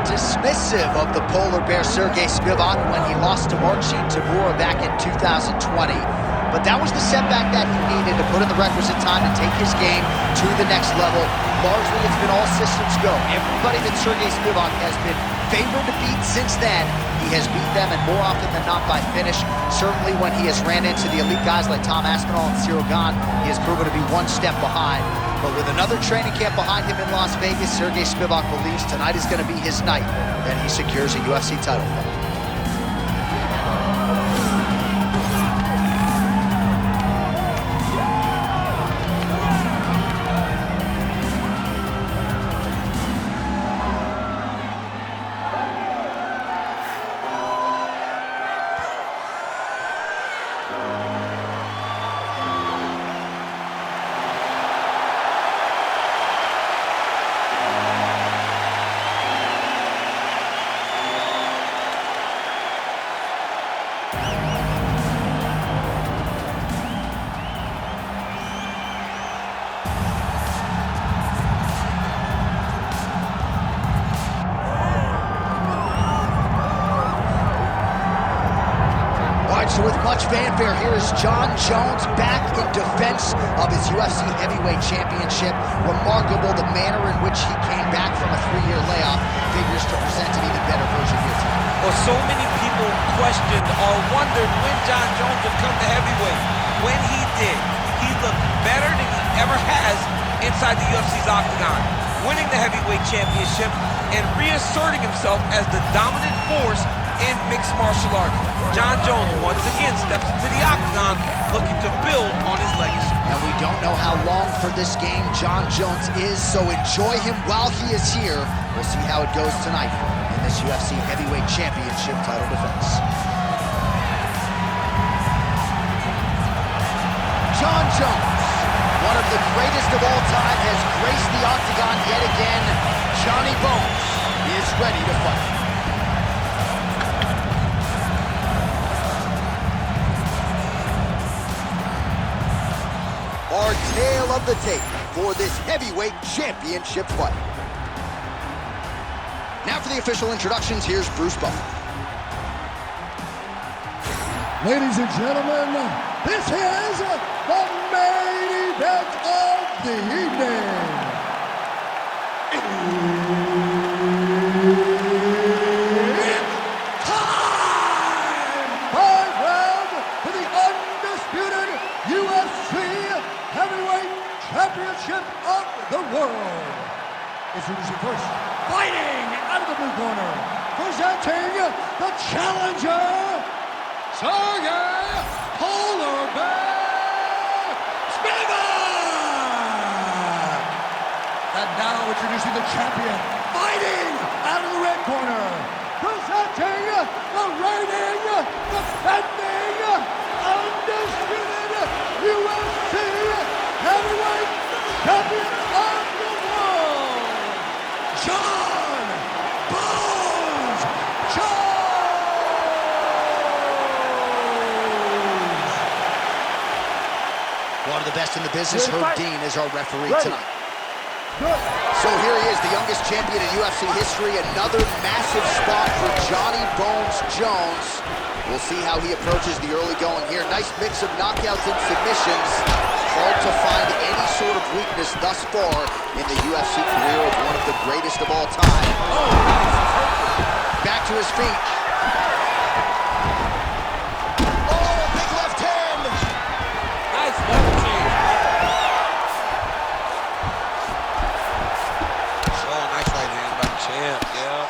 dismissive of the polar bear Sergey Spivak when he lost to Marcin Tybura back in 2020. But that was the setback that he needed to put in the requisite time to take his game to the next level. Largely, it's been all systems go. Everybody that Sergey Spivak has been favored to beat since then, he has beat them, and more often than not by finish. Certainly when he has ran into the elite guys like Tom Aspinall and Cyril Gane, he has proven to be one step behind. But with another training camp behind him in Las Vegas, Sergey Spivak believes tonight is going to be his night, that he secures a UFC title fight. So with much fanfare, here is Jon Jones back in defense of his UFC heavyweight championship. Remarkable the manner in which he came back from a 3-year layoff figures to present an even better version here tonight. Well, so many people questioned or wondered when Jon Jones would come to heavyweight. When he did, he looked better than he ever has inside the UFC's octagon, winning the heavyweight championship and reasserting himself as the dominant force in mixed martial arts. Jon Jones once again steps into the octagon looking to build on his legacy. And we don't know how long for this game Jon Jones is, so enjoy him while he is here. We'll see how it goes tonight in this UFC heavyweight championship title defense. Jon Jones, one of the greatest of all time, has graced the octagon yet again. Johnny Bones is ready to fight. Our tale of the tape for this heavyweight championship fight. Now for the official introductions, here's Bruce Buffer. Ladies and gentlemen, this is the main event of the evening. It's time! 5 rounds for the undisputed UFC Heavyweight Championship of the world. Introducing first, fighting out of the blue corner, presenting the challenger, Sergey Polar Bear Spivak! And now introducing the champion, fighting out of the red corner, presenting the reigning, defending, undisputed UFC Heavyweight Champion of the world, Jon Bones Jones! One of the best in the business, Herb Dean, is our referee tonight. So here he is, the youngest champion in UFC history. Another massive spot for Johnny Bones Jones. We'll see how he approaches the early going here. Nice mix of knockouts and submissions. Hard to find any sort of weakness thus far in the UFC career of one of the greatest of all time. Back to his feet. Oh, big left hand! Nice left change. Oh, nice right hand by the champ, yeah.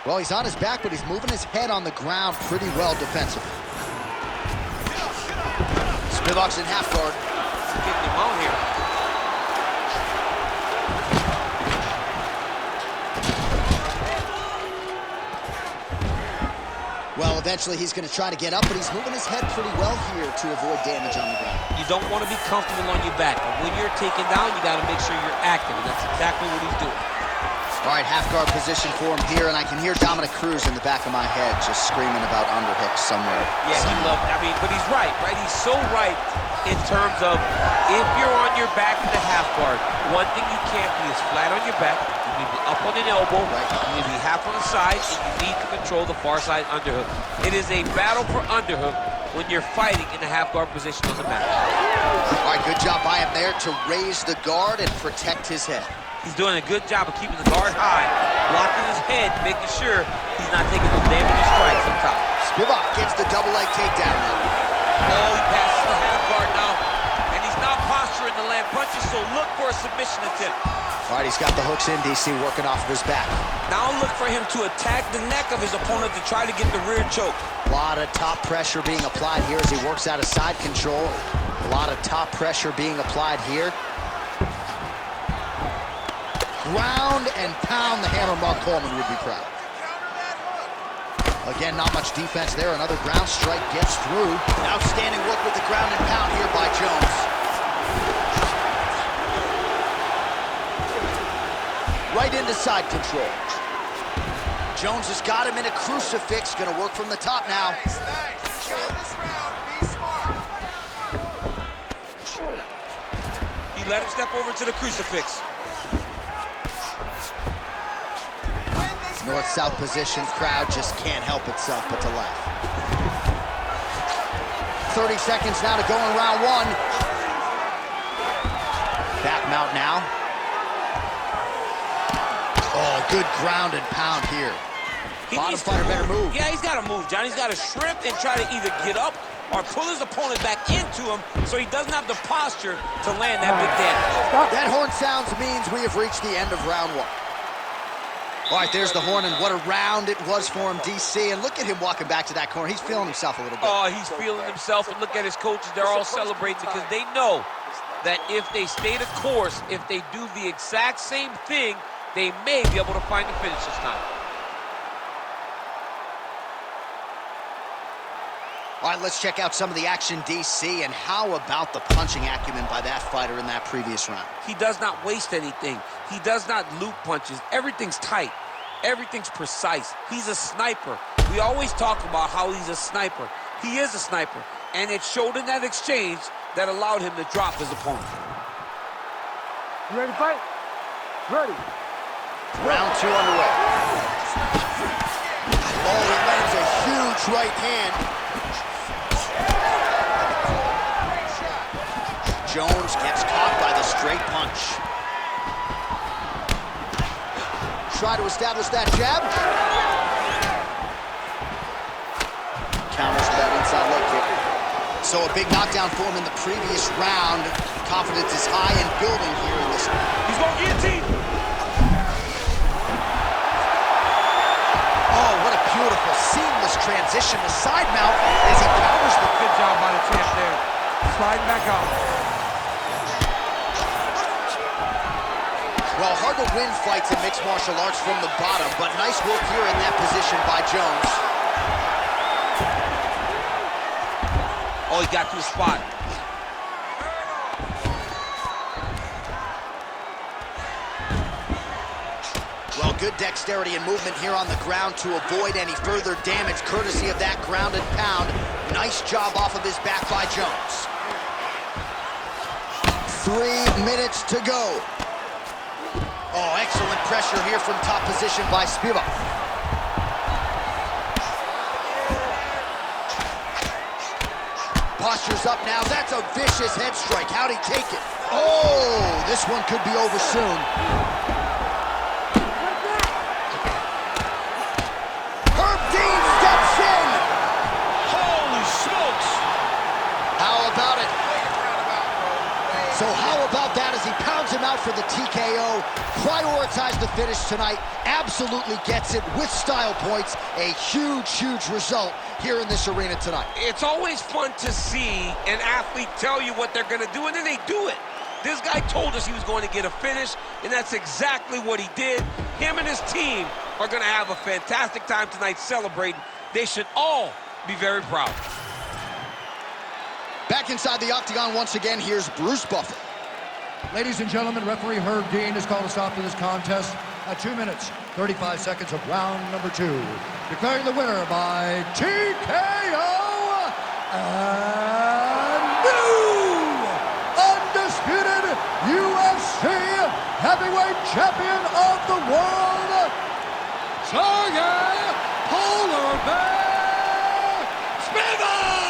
Well, he's on his back, but he's moving his head on the ground pretty well defensively. Spivak's in half guard. Getting him on here. Well, eventually he's going to try to get up, but he's moving his head pretty well here to avoid damage on the ground. You don't want to be comfortable on your back, but when you're taken down, you got to make sure you're active, and that's exactly what he's doing. All right, half guard position for him here, and I can hear Dominic Cruz in the back of my head just screaming about underhooks somewhere. Yeah, he loved, I mean, but he's right? He's so right in terms of if you're on your back in the half guard, one thing you can't be is flat on your back. You need to be up on an elbow, you need to be half on the side, and you need to control the far side underhook. It is a battle for underhook when you're fighting in the half guard position on the mat. All right, good job by him there to raise the guard and protect his head. He's doing a good job of keeping the guard high, blocking his head, making sure he's not taking those damaging strikes up top. Spivak gets the double leg takedown now. Oh, he passes the half guard now, and he's not posturing to land punches, so look for a submission attempt. All right, he's got the hooks in, DC, working off of his back. Now look for him to attack the neck of his opponent to try to get the rear choke. A lot of top pressure being applied here as he works out of side control. A lot of top pressure being applied here. Ground and pound, the hammer. Mark Coleman would be proud. Again, not much defense there. Another ground strike gets through. Outstanding work with the ground and pound here by Jones. Right into side control. Jones has got him in a crucifix. Gonna work from the top now. He let him step over to the crucifix. North-south position, crowd just can't help itself but to laugh. 30 seconds now to go in round one. Back mount now. Oh, good ground and pound here. Bottom fighter better move. Yeah, he's got to move, John. He's got to shrimp and try to either get up or pull his opponent back into him so he doesn't have the posture to land that big damage. That horn sounds means we have reached the end of round one. All right, there's the horn, and what a round it was for him, DC. And look at him walking back to that corner. He's feeling himself a little bit. Oh, he's feeling himself, and look at his coaches. They're all celebrating because they know that if they stay the course, if they do the exact same thing, they may be able to find the finish this time. All right, let's check out some of the action, DC, and how about the punching acumen by that fighter in that previous round? He does not waste anything. He does not loop punches. Everything's tight. Everything's precise. He's a sniper. We always talk about how he's a sniper. He is a sniper, and it showed in that exchange that allowed him to drop his opponent. You ready to fight? Ready. Round two underway. Oh, he lands a huge right hand. Jones gets caught by the straight punch. Try to establish that jab. Counters with that inside leg kick. So a big knockdown for him in the previous round. Confidence is high and building here in this one. He's going guillotine. Oh, what a beautiful, seamless transition to side mount as he counters the... Good job by the champ there. Sliding back out. Well, hard to win fights in mixed martial arts from the bottom, but nice work here in that position by Jones. Oh, he got to his spot. Well, good dexterity and movement here on the ground to avoid any further damage, courtesy of that ground and pound. Nice job off of his back by Jones. 3 minutes to go. Oh, excellent pressure here from top position by Spivak. Posture's up now. That's a vicious head strike. How'd he take it? Oh, this one could be over soon. Herb Dean steps in. Holy smokes! How about it? So how about that as he pounds him out for the TKO? Prioritize the finish tonight. Absolutely gets it with style points. A huge, huge result here in this arena tonight. It's always fun to see an athlete tell you what they're going to do, and then they do it. This guy told us he was going to get a finish, and that's exactly what he did. Him and his team are going to have a fantastic time tonight celebrating. They should all be very proud. Back inside the octagon once again, here's Bruce Buffer. Ladies and gentlemen, referee Herb Dean has called a stop to this contest at 2 minutes, 35 seconds of round number 2. Declaring the winner by TKO and new undisputed UFC heavyweight champion of the world, Sergey Polar Bear Spivak!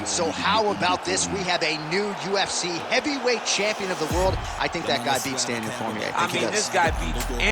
So how about this? We have a new UFC heavyweight champion of the world. I think that guy beats Daniel Cormier. I mean, this guy beats